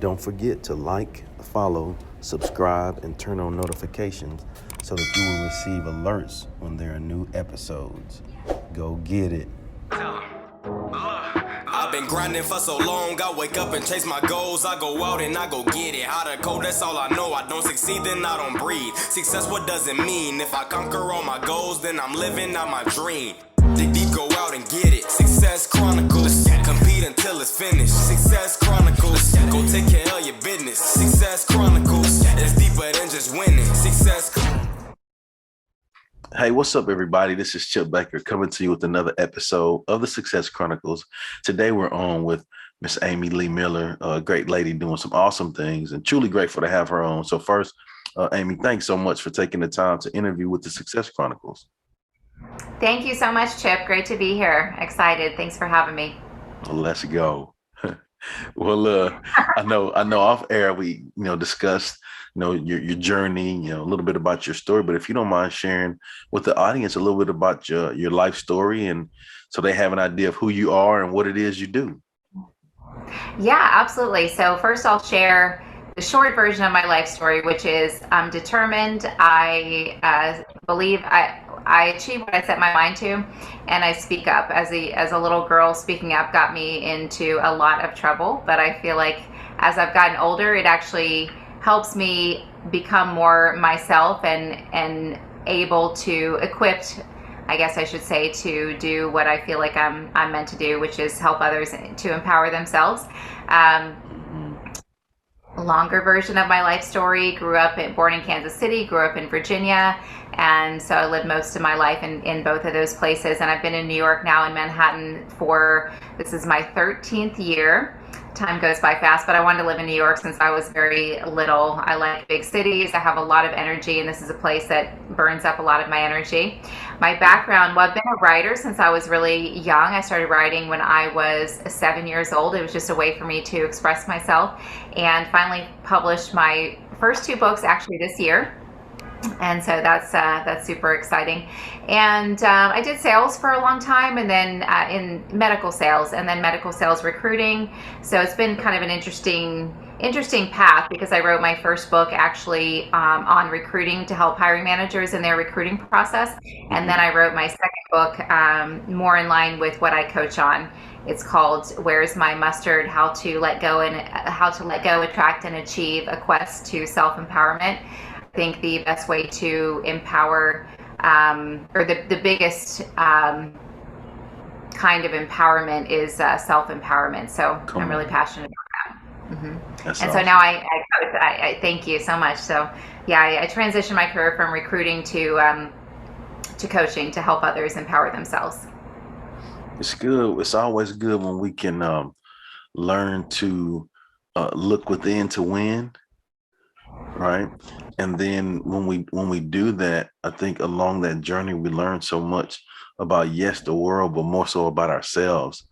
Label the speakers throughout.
Speaker 1: Don't forget to like, follow, subscribe, and turn on notifications so that you will receive alerts when there are new episodes. Go get it.
Speaker 2: I've been grinding for so long, I wake up and chase my goals. I go out and I go get it. How to code, that's all I know. I don't succeed, then I don't breathe. Success, what does it mean? If I conquer all my goals, then I'm living out my dream. Dig deep, go out and get it. Success Chronicles, compete until it's finished. Success Chronicles, go take care of your business. Success Chronicles, it's deeper than just winning. Success Chronicles.
Speaker 1: Hey, what's up, everybody? This is Chip Baker coming to you with another episode of the Success Chronicles. Today, we're on with Miss Amy Lee Miller, a great lady doing some awesome things, and truly grateful to have her on. So first, Amy, thanks so much for taking the time to interview with the Success Chronicles.
Speaker 3: Thank you so much, Chip. Great to be here. Excited. Thanks for having me.
Speaker 1: Well, let's go. Well, I know off air we, discussed, your journey, a little bit about your story, but if you don't mind sharing with the audience a little bit about your life story, and so they have an idea of who you are and what it is you do.
Speaker 3: Yeah, absolutely. So first I'll share the short version of my life story, which is I'm determined. I believe I achieve what I set my mind to, and I speak up. As a little girl, speaking up got me into a lot of trouble, but I feel like as I've gotten older, it actually helps me become more myself and able to equipped, I guess I should say, to do what I feel like I'm meant to do, which is help others to empower themselves. Longer version of my life story, born in Kansas City, grew up in Virginia, and so I lived most of my life in both of those places, and I've been in New York now, in Manhattan, this is my 13th year. Time goes by fast, but I wanted to live in New York since I was very little. I like big cities. I have a lot of energy, and this is a place that burns up a lot of my energy. My background, well, I've been a writer since I was really young. I started writing when I was 7 years old. It was just a way for me to express myself, and finally published my first two books actually this year. And so that's super exciting. And I did sales for a long time, and then in medical sales, and then medical sales recruiting. So it's been kind of an interesting path, because I wrote my first book actually on recruiting to help hiring managers in their recruiting process. And then I wrote my second book more in line with what I coach on. It's called Where's My Mustard? How to let go, attract, and achieve a quest to self-empowerment. I think the best way to empower, or the biggest kind of empowerment is self-empowerment. So I'm really passionate about that. Mm-hmm. And so now I thank you so much. So yeah, I transitioned my career from recruiting to coaching to help others empower themselves.
Speaker 1: It's good. It's always good when we can learn to look within to win. Right. And then when we do that, I think along that journey, we learn so much about, yes, the world, but more so about ourselves.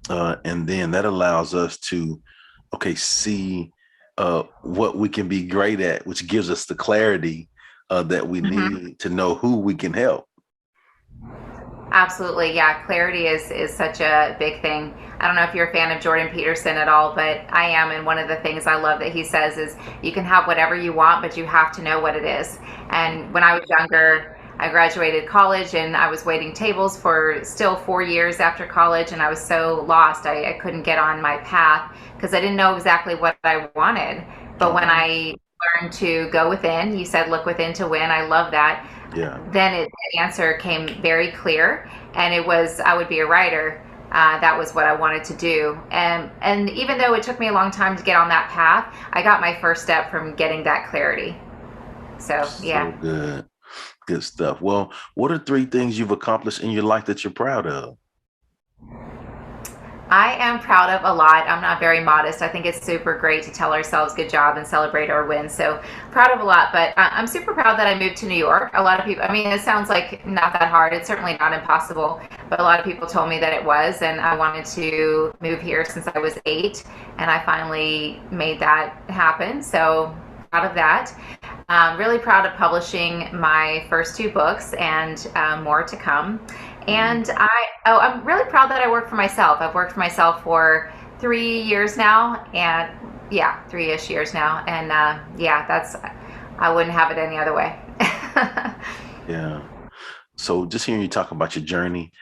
Speaker 1: And then that allows us to, see what we can be great at, which gives us the clarity that we need to know who we can help.
Speaker 3: Absolutely. Yeah. Clarity is such a big thing. I don't know if you're a fan of Jordan Peterson at all, but I am. And one of the things I love that he says is you can have whatever you want, but you have to know what it is. And when I was younger, I graduated college, and I was waiting tables for still 4 years after college. And I was so lost. I couldn't get on my path because I didn't know exactly what I wanted. But when I learned to go within, you said, look within to win. I love that.
Speaker 1: Yeah.
Speaker 3: Then the answer came very clear, and it was I would be a writer. That was what I wanted to do. And even though it took me a long time to get on that path, I got my first step from getting that clarity. So yeah.
Speaker 1: So good stuff. Well, what are 3 things you've accomplished in your life that you're proud of?
Speaker 3: I am proud of a lot. I'm not very modest. I think it's super great to tell ourselves good job and celebrate our wins. So proud of a lot, but I'm super proud that I moved to New York. A lot of people, it sounds like not that hard. It's certainly not impossible, but a lot of people told me that it was, and I wanted to move here since I was 8, and I finally made that happen. So proud of that. Really proud of publishing my first 2 books, and more to come. And I'm really proud that I work for myself. I've worked for myself for 3 years now, and yeah, 3-ish years now, and yeah, I wouldn't have it any other way.
Speaker 1: Yeah. So just hearing you talk about your journey,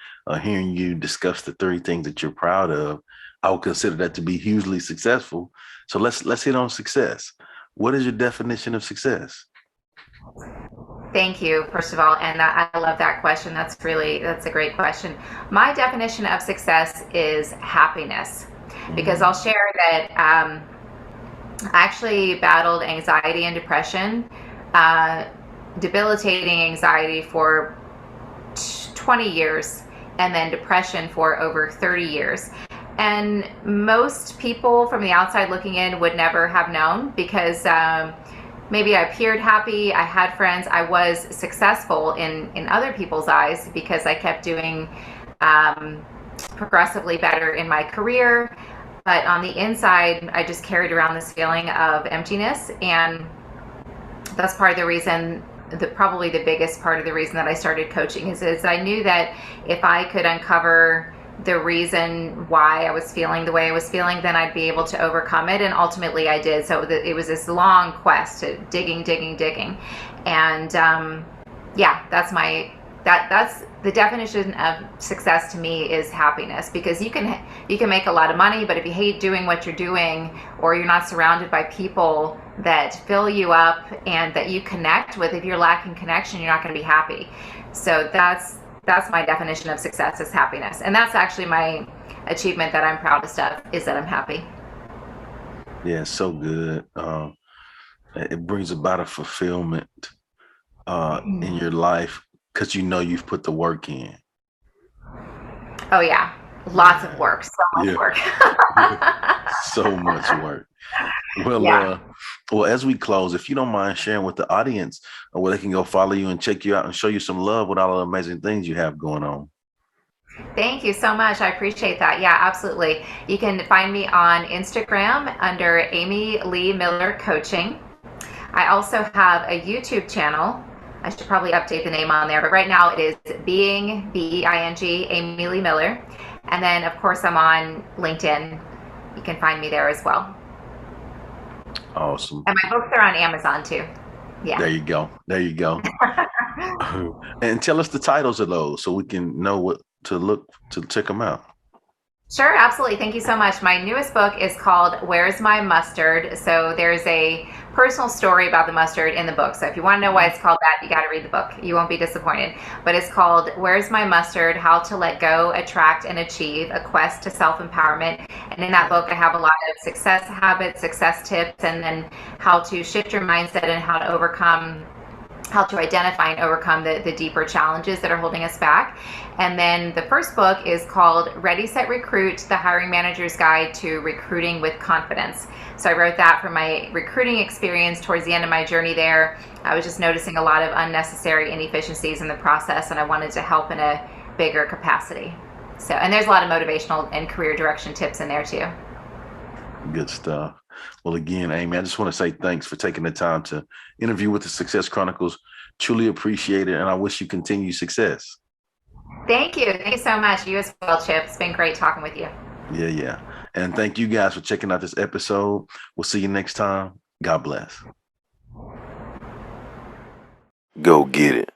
Speaker 1: hearing you discuss the 3 things that you're proud of, I would consider that to be hugely successful. So let's hit on success. What is your definition of success?
Speaker 3: Thank you, first of all, and I love that question. That's a great question. My definition of success is happiness, because I'll
Speaker 1: Mm,
Speaker 3: share that I actually battled anxiety and depression, uh, debilitating anxiety for 20 years, and then depression for over 30 years. And most people from the outside looking in would never have known, because maybe I appeared happy, I had friends, I was successful in other people's eyes because I kept doing progressively better in my career. But on the inside, I just carried around this feeling of emptiness. And that's part of the reason, probably the biggest part of the reason that I started coaching is I knew that if I could uncover the reason why I was feeling the way I was feeling, then I'd be able to overcome it. And ultimately I did. So it was this long quest to digging. And yeah, that's the definition of success to me, is happiness. Because you can make a lot of money, but if you hate doing what you're doing, or you're not surrounded by people that fill you up and that you connect with, if you're lacking connection, you're not going to be happy. So that's my definition of success, is happiness. And that's actually my achievement that I'm proudest of, is that I'm happy.
Speaker 1: yeah, so good. It brings about a fulfillment in your life because you know you've put the work in.
Speaker 3: Oh yeah, lots of
Speaker 1: Yeah,
Speaker 3: work, so much
Speaker 1: yeah,
Speaker 3: work.
Speaker 1: so much work. Well,
Speaker 3: Yeah.
Speaker 1: as we close, if you don't mind sharing with the audience where they can go follow you and check you out and show you some love with all the amazing things you have going on.
Speaker 3: Thank you so much. I appreciate that. Yeah, absolutely. You can find me on Instagram under Amy Lee Miller Coaching. I also have a YouTube channel. I should probably update the name on there, but right now it is Being, Being, Amy Lee Miller. And then, of course, I'm on LinkedIn. You can find me there as well.
Speaker 1: Awesome.
Speaker 3: And my books are on Amazon too.
Speaker 1: There
Speaker 3: Yeah.
Speaker 1: you go. There you go. And tell us the titles of those so we can know what to look to check them out.
Speaker 3: Sure, absolutely. Thank you so much. My newest book is called Where's My Mustard? So there's a personal story about the mustard in the book. So if you want to know why it's called that, you got to read the book. You won't be disappointed. But it's called Where's My Mustard? How to Let Go, Attract, and Achieve, a Quest to Self-Empowerment. And in that book, I have a lot of success habits, success tips, and then how to shift your mindset and how to identify and overcome the deeper challenges that are holding us back. And then the first book is called Ready, Set, Recruit, the Hiring Manager's Guide to Recruiting with Confidence. So I wrote that from my recruiting experience towards the end of my journey there. I was just noticing a lot of unnecessary inefficiencies in the process, and I wanted to help in a bigger capacity. So, and there's a lot of motivational and career direction tips in there too.
Speaker 1: Good stuff. Well, again, Amy, I just want to say thanks for taking the time to interview with the Success Chronicles. Truly appreciate it, and I wish you continued success.
Speaker 3: Thank you. Thank you so much. You as well, Chip. It's been great talking with you.
Speaker 1: Yeah, yeah. And thank you guys for checking out this episode. We'll see you next time. God bless. Go get it.